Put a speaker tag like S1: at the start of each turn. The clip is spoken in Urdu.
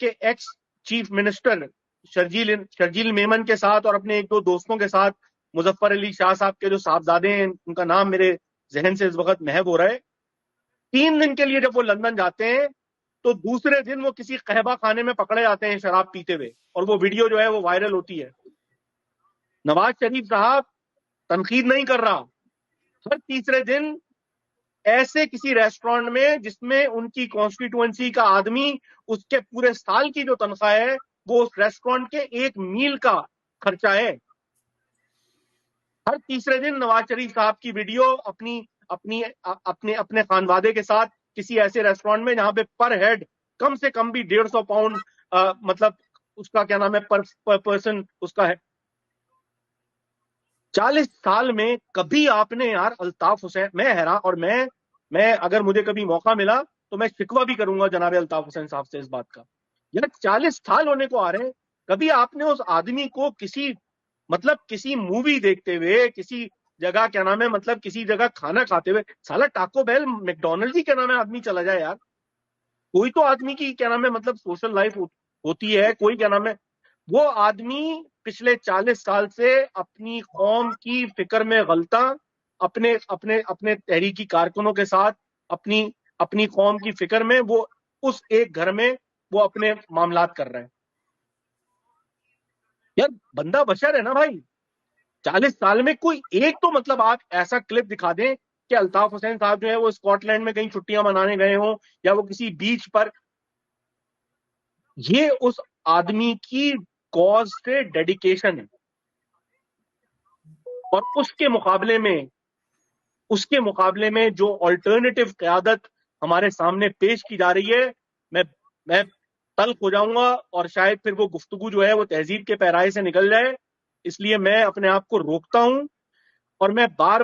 S1: کے x chief minister Sharjeel Memon کے ساتھ اور اپنے ایک دو دوستوں کے ساتھ مظفر علی شاہ صاحب کے جو صاحبزادے ہیں، ان کا نام میرے ذہن سے اس وقت محو ہو رہا ہے، 3 دن کے لیے جب وہ لندن جاتے ہیں تو دوسرے دن وہ کسی قہبہ خانے میں پکڑے جاتے ہیں شراب پیتے ہوئے، اور وہ ویڈیو جو ہے وہ وائرل ہوتی ہے۔ نواز شریف صاحب تنقید نہیں کر رہا، ہر تیسرے دن ایسے کسی ریسٹورانٹ میں جس میں ان کی کانسٹیٹوئنسی کا آدمی اس کے پورے سال کی جو تنخواہ ہے وہ اس ریسٹورانٹ کے 1 میل کا خرچہ ہے، ہر تیسرے دن نواز شریف صاحب کی ویڈیو اپنے خانوادے کے ساتھ کسی ایسے ریسٹورانٹ میں جہاں پہ پر ہیڈ کم سے کم بھی 150 پاؤنڈ مطلب اس کا کیا نام ہے پر پرسن اس کا ہے۔ 40 سال میں کبھی آپ نے یار الطاف حسین، میں حیران، اور میں اگر مجھے کبھی موقع ملا تو میں شکوہ بھی کروں گا جناب الطاف حسین صاحب سے اس بات کا، یار 40 سال ہونے کو آ رہے ہیں، کبھی آپ نے اس آدمی کو کسی مووی دیکھتے ہوئے، کسی جگہ کیا نام ہے مطلب کسی جگہ کھانا کھاتے ہوئے، سالا ٹاکو بیل میک ڈونلڈ ہی کیا نام ہے آدمی چلا جائے یار، کوئی تو آدمی کی کیا نام ہے مطلب سوشل لائف ہوتی ہے، کوئی کیا نام ہے، وہ آدمی پچھلے 40 سال سے اپنی قوم کی فکر میں غلطاں، اپنے تحریکی کارکنوں کے ساتھ اپنی قوم کی فکر میں وہ اس ایک گھر میں وہ اپنے معاملات کر رہے ہیں۔ یار بندہ بشر ہے نا بھائی، 40 سال میں کوئی ایک تو مطلب آپ ایسا کلپ دکھا دیں کہ الطاف حسین صاحب جو ہے وہ اسکاٹ لینڈ میں کہیں چھٹیاں منانے گئے ہوں یا وہ کسی بیچ پر، یہ اس آدمی کی کاز سے ڈیڈیکیشن ہے، اور اس کے مقابلے میں جو الٹرنیٹو قیادت ہمارے سامنے پیش کی جا رہی ہے، میں تلخ ہو جاؤں گا، اور شاید پھر وہ گفتگو جو ہے وہ تہذیب کے پیرائے سے نکل جائے، اس لیے میں اپنے آپ کو روکتا ہوں، اور میں بار